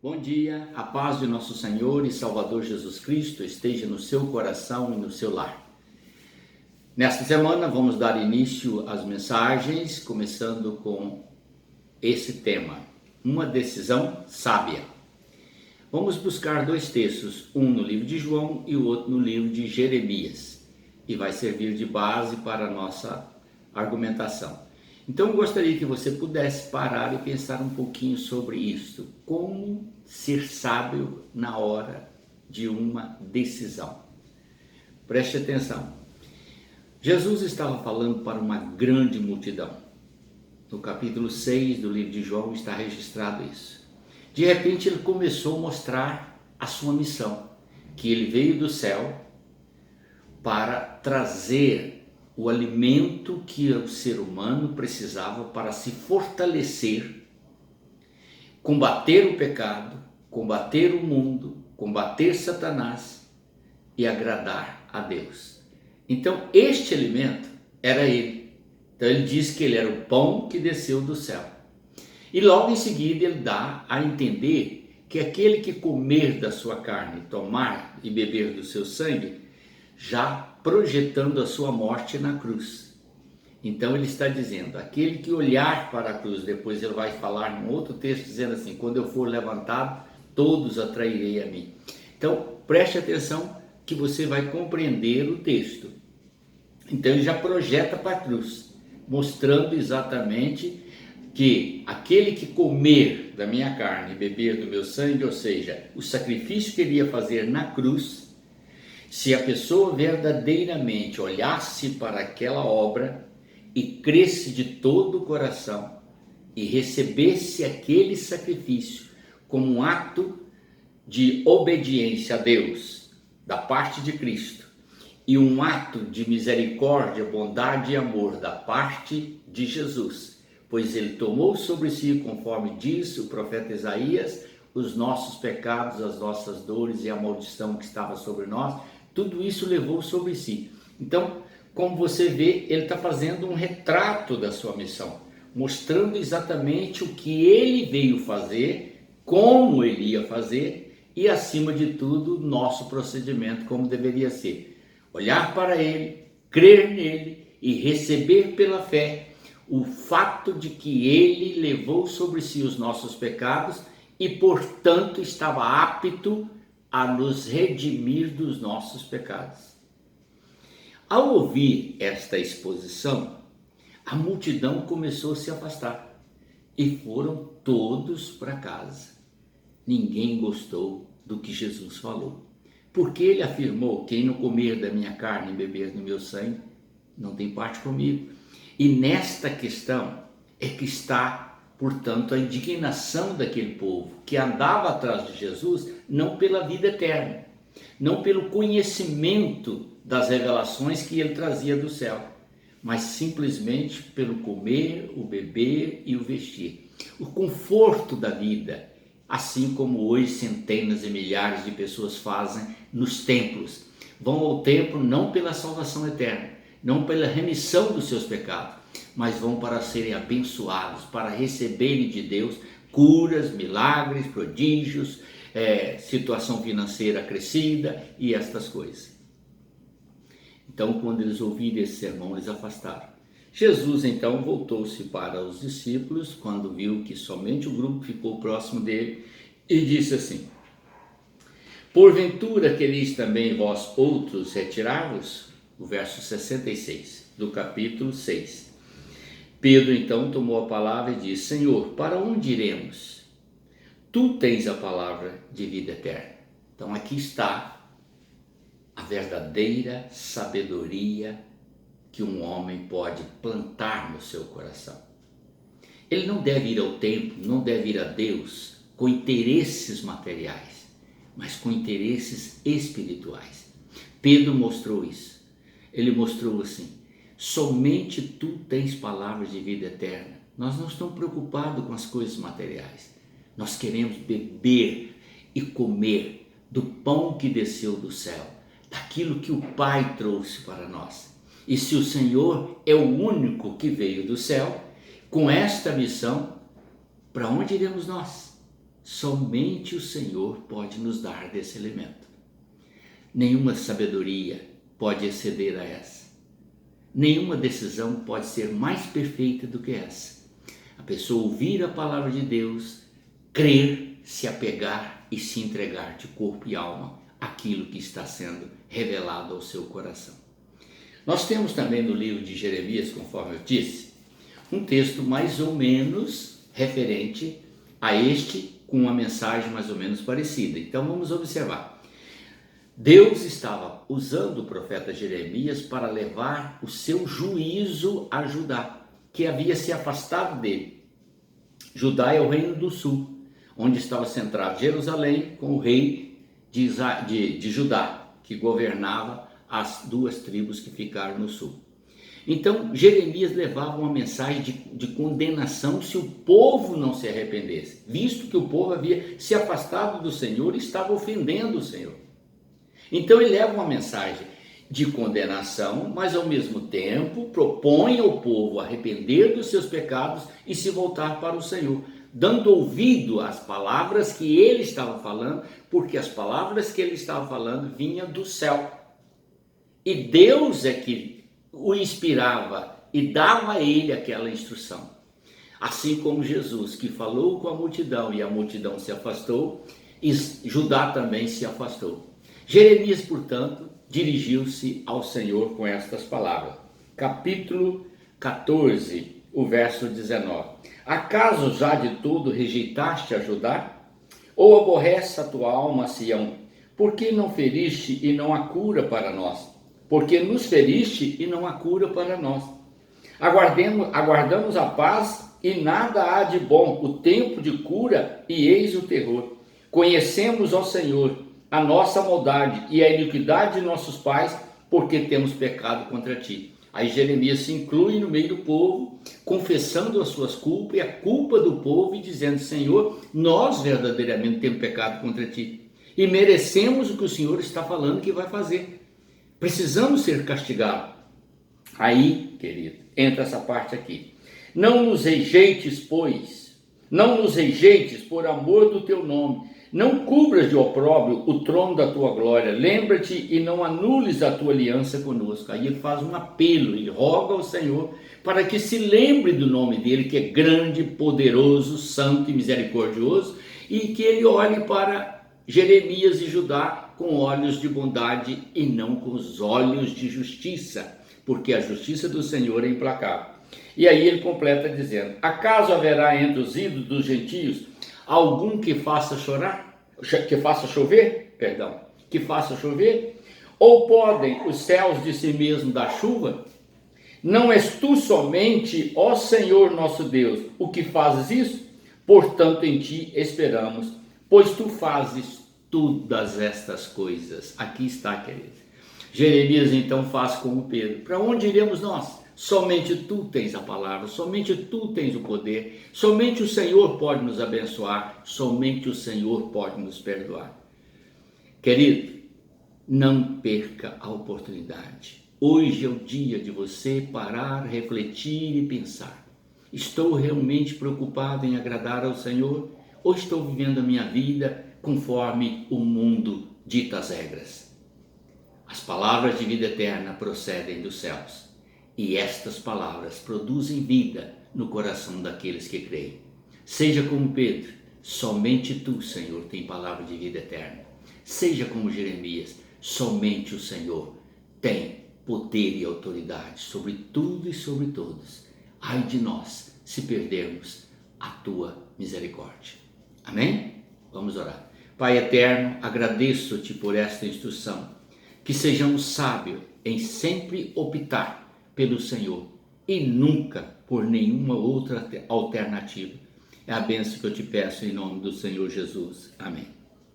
Bom dia, a paz de nosso Senhor e Salvador Jesus Cristo esteja no seu coração e no seu lar. Nesta semana vamos dar início às mensagens, começando com esse tema, uma decisão sábia. Vamos buscar dois textos, um no livro de João e o outro no livro de Jeremias, e vai servir de base para a nossa argumentação. Então eu gostaria que você pudesse parar e pensar um pouquinho sobre isso. Como ser sábio na hora de uma decisão. Preste atenção. Jesus estava falando para uma grande multidão. No capítulo 6 do livro de João está registrado isso. De repente ele começou a mostrar a sua missão, que ele veio do céu para trazer o alimento que o ser humano precisava para se fortalecer, combater o pecado, combater o mundo, combater Satanás e agradar a Deus. Então este alimento era ele. Então ele diz que ele era o pão que desceu do céu. E logo em seguida ele dá a entender que aquele que comer da sua carne, tomar e beber do seu sangue, já projetando a sua morte na cruz. Então ele está dizendo, aquele que olhar para a cruz, depois ele vai falar num outro texto dizendo assim, quando eu for levantado, todos atrairei a mim. Então preste atenção que você vai compreender o texto. Então ele já projeta para a cruz, mostrando exatamente que aquele que comer da minha carne e beber do meu sangue, ou seja, o sacrifício que ele ia fazer na cruz, se a pessoa verdadeiramente olhasse para aquela obra e cresce de todo o coração e recebesse aquele sacrifício como um ato de obediência a Deus da parte de Cristo e um ato de misericórdia, bondade e amor da parte de Jesus, pois ele tomou sobre si, conforme diz o profeta Isaías, os nossos pecados, as nossas dores e a maldição que estava sobre nós, tudo isso levou sobre si. Então, como você vê, ele está fazendo um retrato da sua missão, mostrando exatamente o que ele veio fazer, como ele ia fazer e, acima de tudo, nosso procedimento, como deveria ser. Olhar para ele, crer nele e receber pela fé o fato de que ele levou sobre si os nossos pecados e, portanto, estava apto a nos redimir dos nossos pecados. Ao ouvir esta exposição, a multidão começou a se afastar e foram todos para casa. Ninguém gostou do que Jesus falou, porque ele afirmou, quem não comer da minha carne e beber do meu sangue, não tem parte comigo. E nesta questão é que está, portanto, a indignação daquele povo que andava atrás de Jesus, não pela vida eterna, não pelo conhecimento das revelações que ele trazia do céu, mas simplesmente pelo comer, o beber e o vestir. O conforto da vida, assim como hoje centenas e milhares de pessoas fazem nos templos. Vão ao templo não pela salvação eterna, não pela remissão dos seus pecados, mas vão para serem abençoados, para receberem de Deus curas, milagres, prodígios, situação financeira crescida e estas coisas. Então, quando eles ouviram esse sermão, eles afastaram. Jesus, então, voltou-se para os discípulos, quando viu que somente o grupo ficou próximo dele, e disse assim, porventura quereis também vós outros retirar-vos? O verso 66 do capítulo 6. Pedro então tomou a palavra e disse, Senhor, para onde iremos? Tu tens a palavra de vida eterna. Então aqui está a verdadeira sabedoria que um homem pode plantar no seu coração. Ele não deve ir ao templo, não deve ir a Deus com interesses materiais, mas com interesses espirituais. Pedro mostrou isso. Ele mostrou assim, somente tu tens palavras de vida eterna. Nós não estamos preocupados com as coisas materiais. Nós queremos beber e comer do pão que desceu do céu, daquilo que o Pai trouxe para nós. E se o Senhor é o único que veio do céu, com esta missão, para onde iremos nós? somente o Senhor pode nos dar desse alimento. Nenhuma sabedoria pode exceder a essa. Nenhuma decisão pode ser mais perfeita do que essa. A pessoa ouvir a palavra de Deus, crer, se apegar e se entregar de corpo e alma àquilo que está sendo revelado ao seu coração. Nós temos também no livro de Jeremias, conforme eu disse, um texto mais ou menos referente a este, com uma mensagem mais ou menos parecida. Então vamos observar. Deus estava usando o profeta Jeremias para levar o seu juízo a Judá, que havia se afastado dele. Judá é o reino do sul, onde estava centrado Jerusalém com o rei de Judá, que governava as duas tribos que ficaram no sul. Então Jeremias levava uma mensagem de condenação se o povo não se arrependesse, visto que o povo havia se afastado do Senhor e estava ofendendo o Senhor. Então ele leva uma mensagem de condenação, mas ao mesmo tempo propõe ao povo arrepender dos seus pecados e se voltar para o Senhor, dando ouvido às palavras que ele estava falando, porque as palavras que ele estava falando vinham do céu. E Deus é que o inspirava e dava a ele aquela instrução. Assim como Jesus, que falou com a multidão e a multidão se afastou, e Judá também se afastou. Jeremias, portanto, dirigiu-se ao Senhor com estas palavras. Capítulo 14, o verso 19. Acaso já de todo rejeitaste a Judá? Ou aborrece a tua alma a Sião? Por que não feriste e não há cura para nós? Porque nos feriste e não há cura para nós. Aguardamos a paz e nada há de bom, o tempo de cura e eis o terror. Conhecemos, ó Senhor, a nossa maldade e a iniquidade de nossos pais, porque temos pecado contra ti. Aí Jeremias se inclui no meio do povo, confessando as suas culpas e a culpa do povo e dizendo: Senhor, nós verdadeiramente temos pecado contra ti e merecemos o que o Senhor está falando que vai fazer. Precisamos ser castigados. Aí, querido, entra essa parte aqui. Não nos rejeites, pois, não nos rejeites por amor do teu nome. Não cubras de opróbrio o trono da tua glória. Lembra-te e não anules a tua aliança conosco. Aí ele faz um apelo, ele roga ao Senhor para que se lembre do nome dele, que é grande, poderoso, santo e misericordioso, e que ele olhe para Jeremias e Judá com olhos de bondade e não com os olhos de justiça, porque a justiça do Senhor é implacável. E aí ele completa dizendo: acaso haverá entre os ídolos dos gentios algum que faça chover? Ou podem os céus de si mesmo dar chuva? Não és tu somente, ó Senhor nosso Deus, o que fazes isso? Portanto em ti esperamos, pois tu fazes todas estas coisas. Aqui está, querido. Jeremias então faz como Pedro: para onde iremos nós? Somente tu tens a palavra, somente tu tens o poder, somente o Senhor pode nos abençoar, somente o Senhor pode nos perdoar. Querido, não perca a oportunidade. Hoje é o dia de você parar, refletir e pensar: estou realmente preocupado em agradar ao Senhor ou estou vivendo a minha vida conforme o mundo dita as regras? As palavras de vida eterna procedem dos céus. E estas palavras produzem vida no coração daqueles que creem. Seja como Pedro: somente tu, Senhor, tem palavra de vida eterna. Seja como Jeremias: somente o Senhor tem poder e autoridade sobre tudo e sobre todos. Ai de nós se perdermos a tua misericórdia. Amém? Vamos orar. Pai eterno, agradeço-te por esta instrução. Que sejamos sábios em sempre optar pelo Senhor e nunca por nenhuma outra alternativa. É a bênção que eu te peço em nome do Senhor Jesus. Amém.